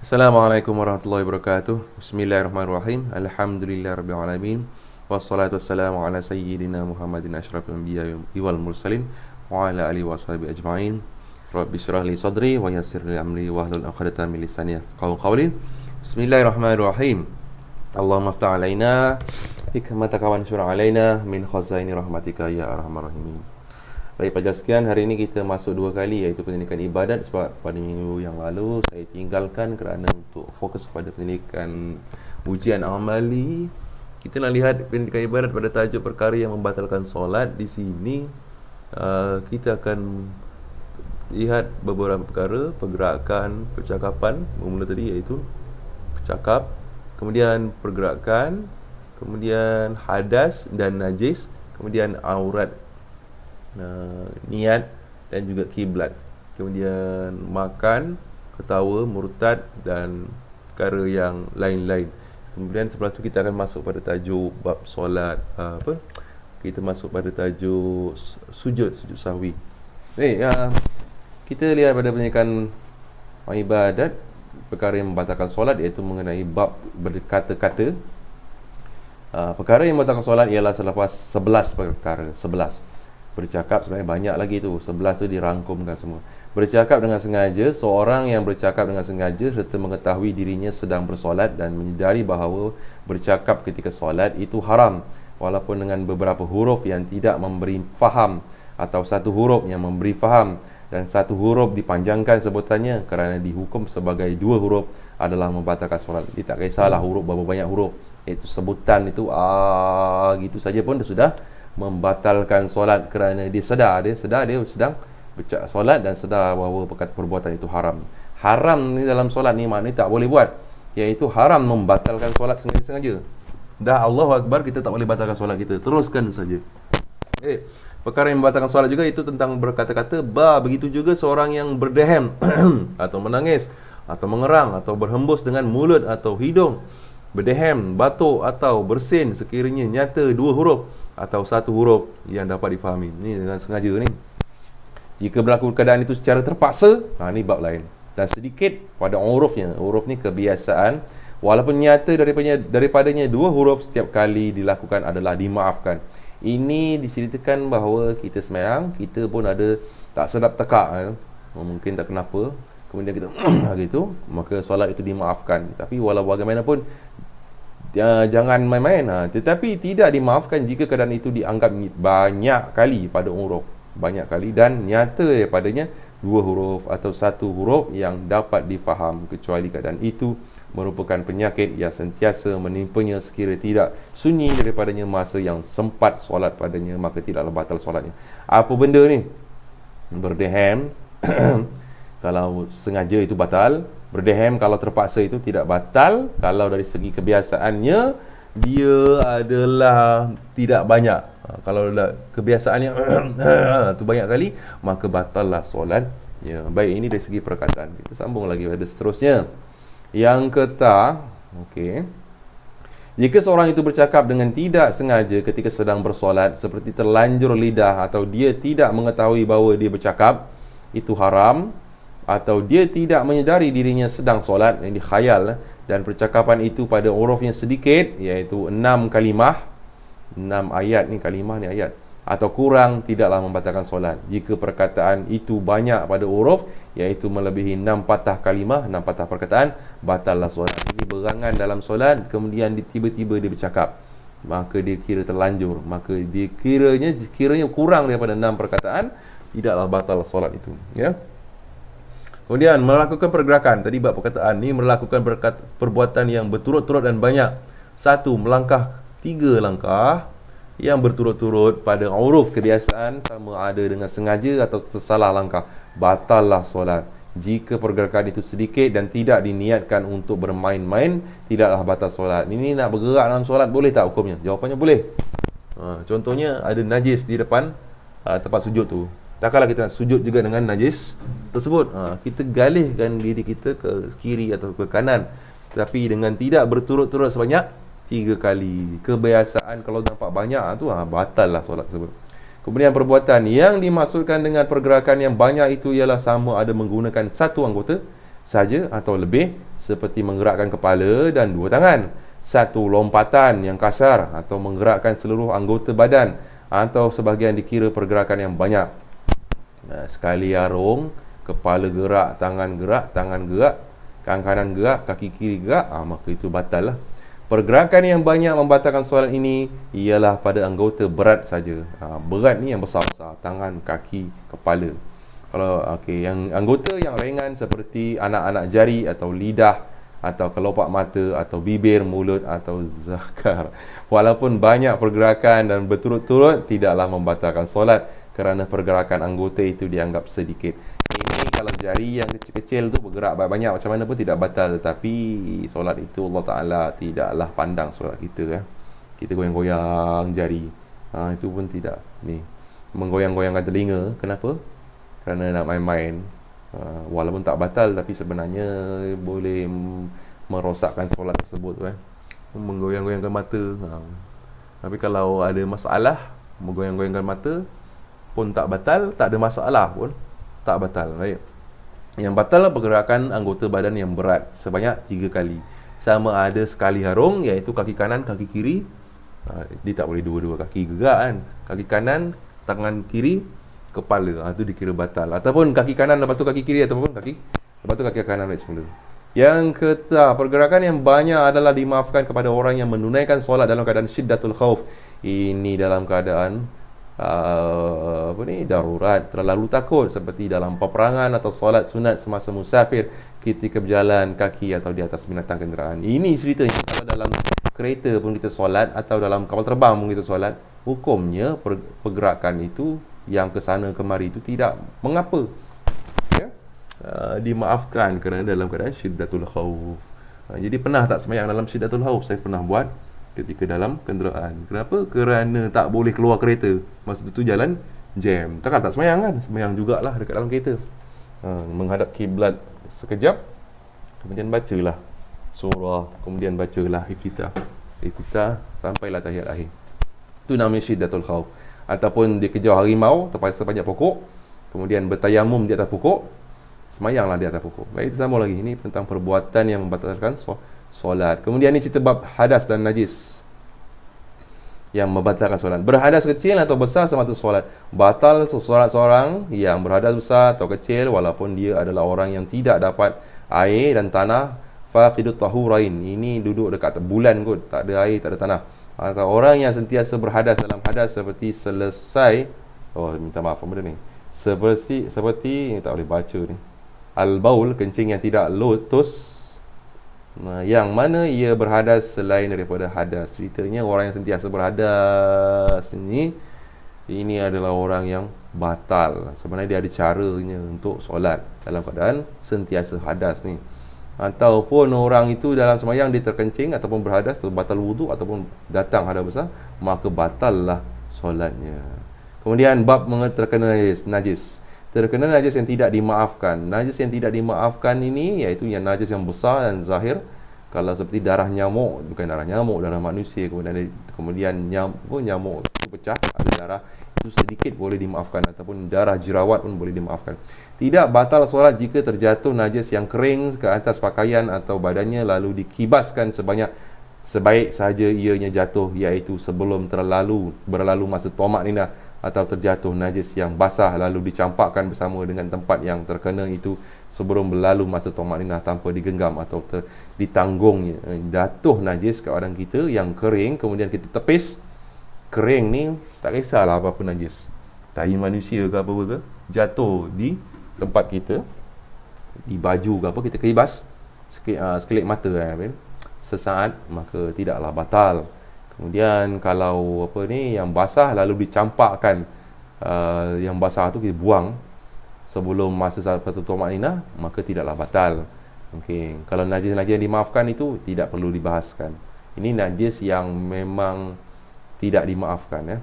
Assalamualaikum warahmatullahi wabarakatuh. Bismillahirrahmanirrahim. Alhamdulillahirabbil alamin. Wassalatu wassalamu ala sayyidina Muhammadin asyrafil anbiya'i wal mursalin wa ala alihi washabihi ajma'in. Rabbi shrah li sadri wa yassir li amri wahlul 'uqdatam min lisani yafqahu qawli. Bismillahirrahmanirrahim. Allahumma iftah alaina hikmataka wa anshur alaina min khazaini rahmatika ya arhamar rahimin. Baik pelajar sekian, hari ini kita masuk dua kali iaitu pendidikan ibadat, sebab pada minggu yang lalu saya tinggalkan kerana untuk fokus pada pendidikan ujian amali. Kita nak lihat pendidikan ibadat pada tajuk perkara yang membatalkan solat. Di sini kita akan lihat beberapa perkara, pergerakan, percakapan. Bermula tadi iaitu bercakap, kemudian pergerakan, kemudian hadas dan najis, kemudian aurat, niat dan juga kiblat, kemudian makan, ketawa, murtad dan perkara yang lain-lain. Kemudian setelah tu kita akan masuk pada tajuk bab solat, kita masuk pada tajuk sujud sahwi. Kita lihat pada pendidikan ibadat perkara yang membatalkan solat, iaitu mengenai bab berkata-kata. Perkara yang membatalkan solat ialah selepas 11 perkara. 11 bercakap, sebenarnya banyak lagi tu, 11 tu dirangkumkan semua. Bercakap dengan sengaja, seorang yang bercakap dengan sengaja serta mengetahui dirinya sedang bersolat dan menyedari bahawa bercakap ketika solat itu haram, walaupun dengan beberapa huruf yang tidak memberi faham, atau satu huruf yang memberi faham dan satu huruf dipanjangkan sebutannya kerana dihukum sebagai dua huruf adalah membatalkan solat. Dia tak kisahlah huruf berapa banyak huruf, iaitu sebutan itu gitu saja pun dia sudah membatalkan solat, kerana dia sedar dia sedang bercakap solat dan sedar bahawa perbuatan itu haram. Haram ni dalam solat ni maknanya tak boleh buat, iaitu haram membatalkan solat sengaja-sengaja. Dah Allahu Akbar, kita tak boleh batalkan solat kita, teruskan saja. Perkara yang membatalkan solat juga itu tentang berkata-kata. Begitu juga seorang yang berdehem atau menangis atau mengerang atau berhembus dengan mulut atau hidung, berdehem, batuk atau bersin sekiranya nyata dua huruf atau satu huruf yang dapat difahami. Ni dengan sengaja ni. Jika berlaku keadaan itu secara terpaksa, ni bab lain. Dan sedikit pada hurufnya. Huruf ni kebiasaan, walaupun nyata daripadanya dua huruf setiap kali dilakukan adalah dimaafkan. Ini diceritakan bahawa kita semayang, kita pun ada tak sedap tekak, mungkin tak kenapa, kemudian kita gitu, maka solat itu dimaafkan. Tapi walau bagaimanapun, jangan main-main. Tetapi tidak dimaafkan jika keadaan itu dianggap banyak kali pada huruf, banyak kali, dan nyata daripadanya dua huruf atau satu huruf yang dapat difaham, kecuali keadaan itu merupakan penyakit yang sentiasa menimpanya sekira tidak sunyi daripadanya masa yang sempat solat padanya, maka tidaklah batal solatnya. Apa benda ni? Berdehem kalau sengaja itu batal. Berdehem kalau terpaksa itu tidak batal. Kalau dari segi kebiasaannya dia adalah tidak banyak. Kalau kebiasaannya tu banyak kali, maka batallah solat. Ya, baik, ini dari segi perkataan. Kita sambung lagi pada seterusnya. Yang kata, jika seorang itu bercakap dengan tidak sengaja ketika sedang bersolat, seperti terlanjur lidah, atau dia tidak mengetahui bahawa dia bercakap, itu haram. Atau dia tidak menyedari dirinya sedang solat, yang dikhayal, dan percakapan itu pada hurufnya sedikit, iaitu 6 kalimah, 6 ayat ni, kalimah ni ayat, atau kurang, tidaklah membatalkan solat. Jika perkataan itu banyak pada huruf, iaitu melebihi 6 patah kalimah, 6 patah perkataan, batallah solat. Ini berangan dalam solat, kemudian tiba-tiba dia bercakap, maka dia kira terlanjur, maka dia kiranya kurang daripada 6 perkataan, tidaklah batal solat itu, ya. Kemudian melakukan pergerakan. Tadi bab perkataan ni, melakukan perbuatan yang berturut-turut dan banyak. 1. Melangkah 3 langkah yang berturut-turut pada huruf kebiasaan, sama ada dengan sengaja atau tersalah langkah, batallah solat. Jika pergerakan itu sedikit dan tidak diniatkan untuk bermain-main, tidaklah batal solat. Ini nak bergerak dalam solat boleh tak hukumnya? Jawapannya boleh. Contohnya ada najis di depan tempat sujud tu. Takkanlah kita nak sujud juga dengan najis tersebut. Kita galihkan diri kita ke kiri atau ke kanan, tapi dengan tidak berturut-turut sebanyak 3 kali. Kebiasaan kalau nampak banyak tu batal lah solat tersebut. Kemudian perbuatan yang dimaksudkan dengan pergerakan yang banyak itu ialah sama ada menggunakan satu anggota saja atau lebih, seperti menggerakkan kepala dan dua tangan, satu lompatan yang kasar atau menggerakkan seluruh anggota badan, atau sebahagian dikira pergerakan yang banyak. Sekali arung, kepala gerak, tangan gerak, kaki kanan gerak, kaki kiri gerak, maka itu batal lah. Pergerakan yang banyak membatalkan solat ini ialah pada anggota berat saja. Berat ni yang besar-besar, tangan, kaki, kepala. Kalau yang anggota yang ringan seperti anak-anak jari atau lidah atau kelopak mata atau bibir, mulut atau zakar, walaupun banyak pergerakan dan berturut-turut, tidaklah membatalkan solat kerana pergerakan anggota itu dianggap sedikit. Ini kalau jari yang kecil-kecil tu bergerak banyak macam mana pun tidak batal, tetapi solat itu Allah Ta'ala tidaklah pandang solat kita. Kita goyang-goyang jari, itu pun tidak. Ni menggoyang-goyangkan telinga, kenapa? Kerana nak main-main. Walaupun tak batal, tapi sebenarnya boleh merosakkan solat tersebut. Menggoyang-goyangkan mata, tapi kalau ada masalah, menggoyang-goyangkan mata pun tak batal, tak ada masalah pun tak batal. Baik. Yang batal pergerakan anggota badan yang berat sebanyak 3 kali. Sama ada sekali harung, iaitu kaki kanan, kaki kiri. Dia tak boleh dua-dua kaki gerak kan. Kaki kanan, tangan kiri, kepala. Itu dikira batal. Ataupun kaki kanan lepas tu kaki kiri, ataupun lepas tu kaki kanan balik semula. Yang ketiga, pergerakan yang banyak adalah dimaafkan kepada orang yang menunaikan solat dalam keadaan syiddatul khauf. Ini dalam keadaan darurat, terlalu takut, seperti dalam peperangan atau solat sunat semasa musafir, ketika berjalan kaki atau di atas binatang kenderaan. Ini ceritanya kalau dalam kereta pun kita solat, atau dalam kapal terbang pun kita solat, hukumnya pergerakan itu yang ke sana kemari itu tidak mengapa, dimaafkan kerana dalam keadaan syiddatul khauf. Jadi pernah tak sembahyang dalam syiddatul khauf? Saya pernah buat ketika dalam kenderaan. Kenapa? Kerana tak boleh keluar kereta. Masa tu jalan jam. Takkan tak sembahyang kan? Sembahyang jugalah dekat dalam kereta. Menghadap kiblat sekejap, kemudian bacalah surah, kemudian bacalah iftitah sampailah tahiyat akhir. Itu namanya syiddatul khauf. Ataupun dikejar harimau terpaksa panjat pokok, kemudian bertayamum di atas pokok, semayanglah di atas pokok. Baik, itu sama lagi. Ini tentang perbuatan yang membatalkan solat. Kemudian ni cerita bab hadas dan najis yang membatalkan solat. Berhadas kecil atau besar semata solat. Batal seorang yang berhadas besar atau kecil, walaupun dia adalah orang yang tidak dapat air dan tanah. Faqidut tahurain. Ini duduk dekat bulan kot, tak ada air, tak ada tanah. Atau orang yang sentiasa berhadas dalam hadas seperti selesai, minta maaf apa benda ni, seperti ini tak boleh baca ni, al-baul, kencing yang tidak lotus, yang mana ia berhadas selain daripada hadas. Ceritanya orang yang sentiasa berhadas ini adalah orang yang batal. Sebenarnya dia ada caranya untuk solat dalam keadaan sentiasa hadas ni. Ataupun orang itu dalam sembahyang dia terkencing ataupun berhadas, batal wudu ataupun datang hadas besar, maka batallah solatnya. Kemudian bab terkena najis. Terkena najis yang tidak dimaafkan. Najis yang tidak dimaafkan ini iaitu yang najis yang besar dan zahir. Kalau seperti darah nyamuk, bukan darah nyamuk, darah manusia, kemudian nyamuk itu pecah, ada darah, itu sedikit boleh dimaafkan. Ataupun darah jerawat pun boleh dimaafkan. Tidak batal solat jika terjatuh najis yang kering ke atas pakaian atau badannya lalu dikibaskan sebaik sahaja ianya jatuh, iaitu sebelum berlalu masa tamak ninah, atau terjatuh najis yang basah lalu dicampakkan bersama dengan tempat yang terkena itu sebelum berlalu masa tamak ninah tanpa digenggam atau ditanggungnya. Jatuh najis ke badan kita yang kering, kemudian kita tepis. Kering ni tak kisahlah apa-apa najis, tahi manusia ke apa-apa ke, jatuh di tempat kita, di baju ke apa, kita kibas sekelip mata sesaat, maka tidaklah batal. Kemudian kalau yang basah lalu dicampakkan, yang basah tu kita buang sebelum masa satu tumakninah, maka tidaklah batal. Kalau najis-najis yang dimaafkan itu tidak perlu dibahaskan. Ini najis yang memang tidak dimaafkan.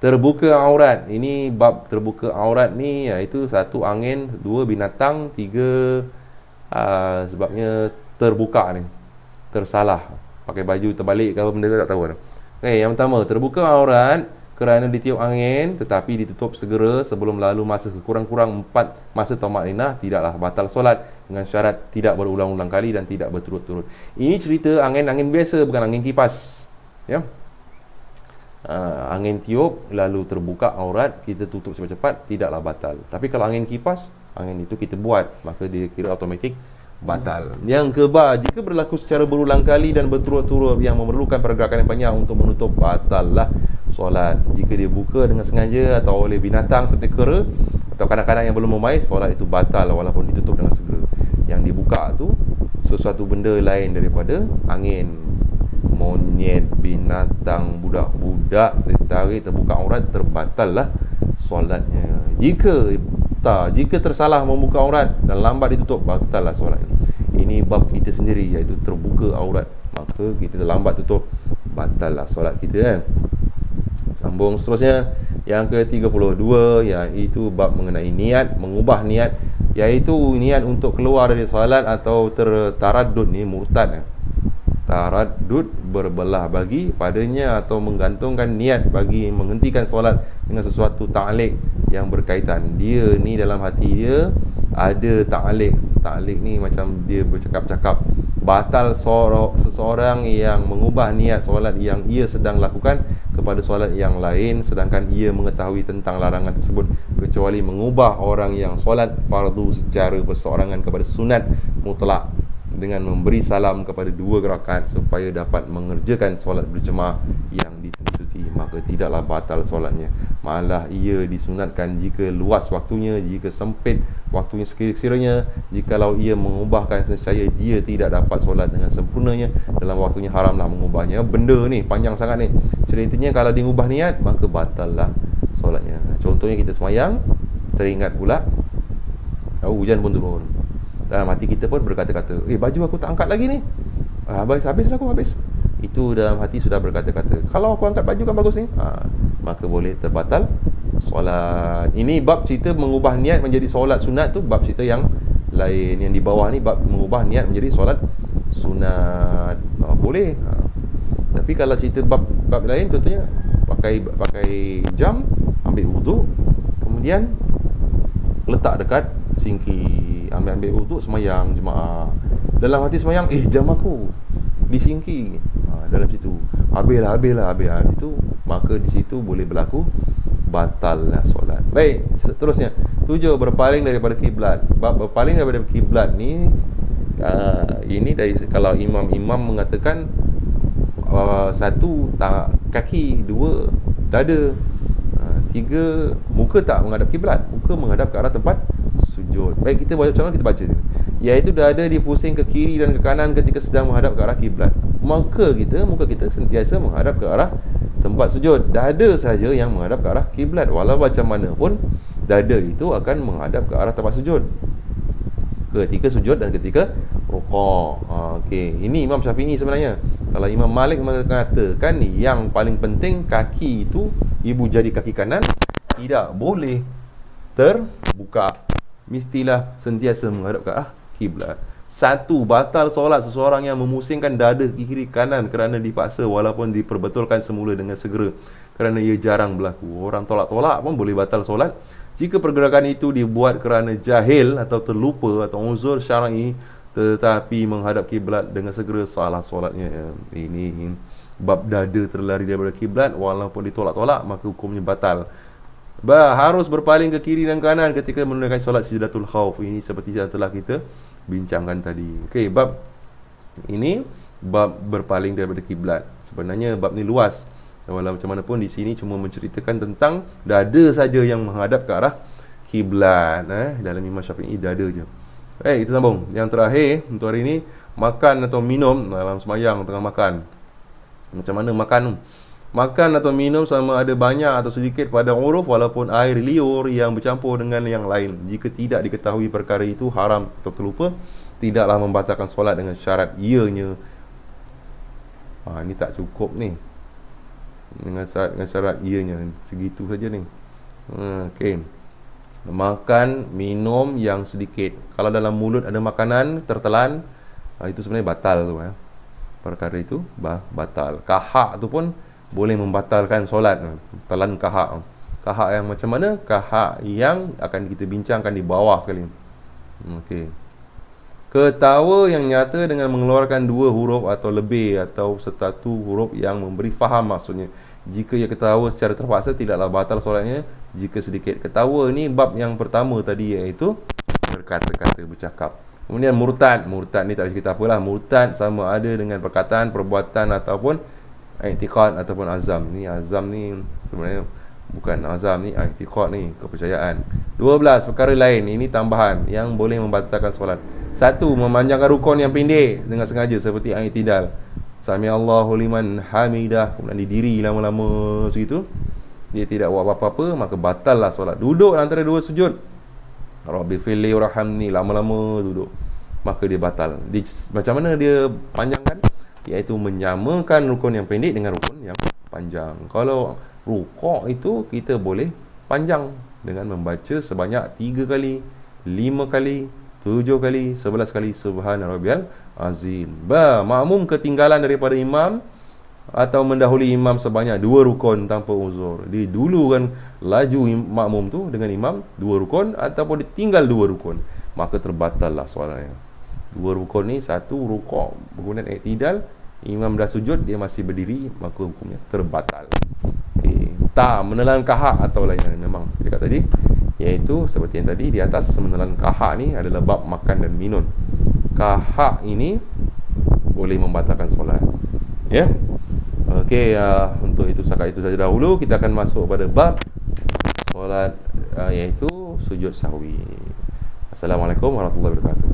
Terbuka aurat. Ini bab terbuka aurat ni iaitu 1 angin, 2 binatang, 3 sebabnya terbuka ni, tersalah, pakai baju terbalik ke apa benda tak tahu. Yang pertama, terbuka aurat kerana ditiup angin tetapi ditutup segera sebelum lalu masa kurang-kurang 4 masa tamakninah, tidaklah batal solat dengan syarat tidak berulang-ulang kali dan tidak berturut-turut. Ini cerita angin biasa, bukan angin kipas. Ya. Angin tiup lalu terbuka aurat, kita tutup cepat-cepat, tidaklah batal. Tapi kalau angin kipas, angin itu kita buat, maka dia kira automatik batal. Yang keba, jika berlaku secara berulang kali dan berturut-turut yang memerlukan pergerakan yang banyak untuk menutup, batallah solat. Jika dia buka dengan sengaja atau oleh binatang seperti kera atau kanak-kanak yang belum membaik, solat itu batal walaupun ditutup dengan segera. Yang dibuka tu sesuatu benda lain daripada angin, monyet, binatang, budak-budak ditarik, terbuka aurat, terbatallah solatnya. Jika tersalah membuka aurat dan lambat ditutup, batallah solatnya. Ini bab kita sendiri, iaitu terbuka aurat, maka kita lambat tutup, batallah solat kita kan. Sambung seterusnya, yang ke-32, iaitu bab mengenai niat, mengubah niat, iaitu niat untuk keluar dari solat atau taraddud ni murtad. Taraddud, berbelah bagi padanya atau menggantungkan niat bagi menghentikan solat dengan sesuatu ta'liq yang berkaitan. Dia ni dalam hati dia ada ta'liq. Ta'liq ni macam dia bercakap-cakap. Batal seseorang yang mengubah niat solat yang ia sedang lakukan kepada solat yang lain sedangkan ia mengetahui tentang larangan tersebut, kecuali mengubah orang yang solat fardu secara perseorangan kepada sunat mutlak dengan memberi salam kepada 2 rakaat supaya dapat mengerjakan solat berjemaah yang dituntuti, maka tidaklah batal solatnya. Malah ia disunatkan jika luas waktunya, jika sempit waktunya sekiranya. Jikalau ia mengubahkan nescaya dia tidak dapat solat dengan sempurnanya, dalam waktunya haramlah mengubahnya. Benda ni panjang sangat ni. Ceritanya kalau dia ubah niat, maka batallah solatnya. Contohnya kita semayang, teringat pula hujan pun turun. Dalam hati kita pun berkata-kata, baju aku tak angkat lagi ni, habislah aku habis. Itu dalam hati sudah berkata-kata, kalau aku angkat baju kan bagus ni, maka boleh terbatal solat. Ini bab cerita mengubah niat menjadi solat sunat tu, bab cerita yang lain. Yang di bawah ni bab mengubah niat menjadi solat sunat, boleh. Tapi kalau cerita bab lain, contohnya pakai jam, ambil wuduk, kemudian letak dekat sinki, ambil wuduk, semayang jemaah. Dalam hati semayang, jam aku di sinki, dalam situ habislah. Itu maka di situ boleh berlaku batallah solat. Baik, seterusnya 7, berpaling daripada kiblat. Bab berpaling daripada kiblat ni, ini dari kalau imam mengatakan 1 kaki, 2 dada, 3 muka tak menghadap kiblat, muka menghadap ke arah tempat sujud. Baik, kita baca, iaitu dada dipusing ke kiri dan ke kanan ketika sedang menghadap ke arah kiblat. Muka kita sentiasa menghadap ke arah tempat sujud. Dada saja yang menghadap ke arah kiblat. Walau macam mana pun, dada itu akan menghadap ke arah tempat sujud ketika sujud dan ketika rukuk. Okey, ini Imam Syafi'i sebenarnya. Kalau Imam Malik mengatakan yang paling penting kaki itu, ibu jari kaki kanan tidak boleh terbuka, mestilah sentiasa menghadap ke arah kiblat. 1, batal solat seseorang yang memusingkan dada kiri kanan kerana dipaksa walaupun diperbetulkan semula dengan segera, kerana ia jarang berlaku. Orang tolak-tolak pun boleh batal solat jika pergerakan itu dibuat kerana jahil atau terlupa atau uzur syar'i, tetapi menghadap kiblat dengan segera, salah solatnya. Ini bab dada terlari daripada kiblat walaupun ditolak-tolak, maka hukumnya batal. Harus berpaling ke kiri dan kanan ketika menunaikan solat Sajdatul Khauf. Ini seperti yang telah kita bincangkan tadi. Okey, bab ini bab berpaling daripada kiblat. Sebenarnya bab ni luas. Walau macam mana pun di sini cuma menceritakan tentang dada saja yang menghadap ke arah kiblat. Dalam Imam Syafi'i dada je. Kita sambung. Yang terakhir untuk hari ini, makan atau minum dalam sembahyang tengah makan. Macam mana makan? Makan atau minum sama ada banyak atau sedikit pada uruf walaupun air liur yang bercampur dengan yang lain. Jika tidak diketahui perkara itu haram atau terlupa, tidaklah membatalkan solat dengan syarat ianya. Ini tak cukup ni. Dengan syarat ianya. Segitu saja ni. Okey. Makan, minum yang sedikit. Kalau dalam mulut ada makanan tertelan, itu sebenarnya batal tu. Perkara itu batal. Kahak tu pun boleh membatalkan solat. Batalan kahak. Kahak yang macam mana? Kahak yang akan kita bincangkan di bawah sekali. Okey. Ketawa yang nyata dengan mengeluarkan dua huruf atau lebih, atau satu huruf yang memberi faham maksudnya. Jika ia ketawa secara terpaksa, tidaklah batal solatnya jika sedikit. Ketawa ni bab yang pertama tadi, iaitu berkata-kata, bercakap. Kemudian murtad. Murtad ni tak ada cerita apalah. Murtad sama ada dengan perkataan, perbuatan ataupun i'tiqad ataupun azam. Ni azam ni sebenarnya bukan azam, ni i'tiqad ni kepercayaan. 12 perkara lain, ini tambahan yang boleh membatalkan solat. 1. Memanjangkan rukun yang pendek dengan sengaja seperti i'tidal. Sami Allahu liman hamidah, kemudian didiri lama-lama segitu. Dia tidak buat apa-apa, maka batallah solat. Duduk antara dua sujud, Rabbi firli warhamni, lama-lama duduk, maka dia batal. Macam mana dia panjangkan? Iaitu menyamakan rukun yang pendek dengan rukun yang panjang. Kalau rukuk itu kita boleh panjang dengan membaca sebanyak 3 kali, 5 kali, 7 kali, 11 kali Subhana rabbiyal azim. Makmum ketinggalan daripada imam atau mendahului imam sebanyak 2 rukun tanpa uzur. Dia dulu kan laju makmum tu dengan imam 2 rukun, ataupun dia tinggal 2 rukun, maka terbatallah solatnya. 2 rukun ni, 1 rukuk kemudian i'tidal, imam dah sujud dia masih berdiri, maka hukumnya terbatal. Okey, tak menelan kahak atau lain-lain, memang saya cakap tadi, iaitu seperti yang tadi di atas, menelan kahak ni adalah bab makan dan minum. Kahak ini boleh membatalkan solat. Ya. Okey, untuk itu setakat itu saja dahulu. Kita akan masuk pada bab solat, iaitu sujud sahwi. Assalamualaikum warahmatullahi wabarakatuh.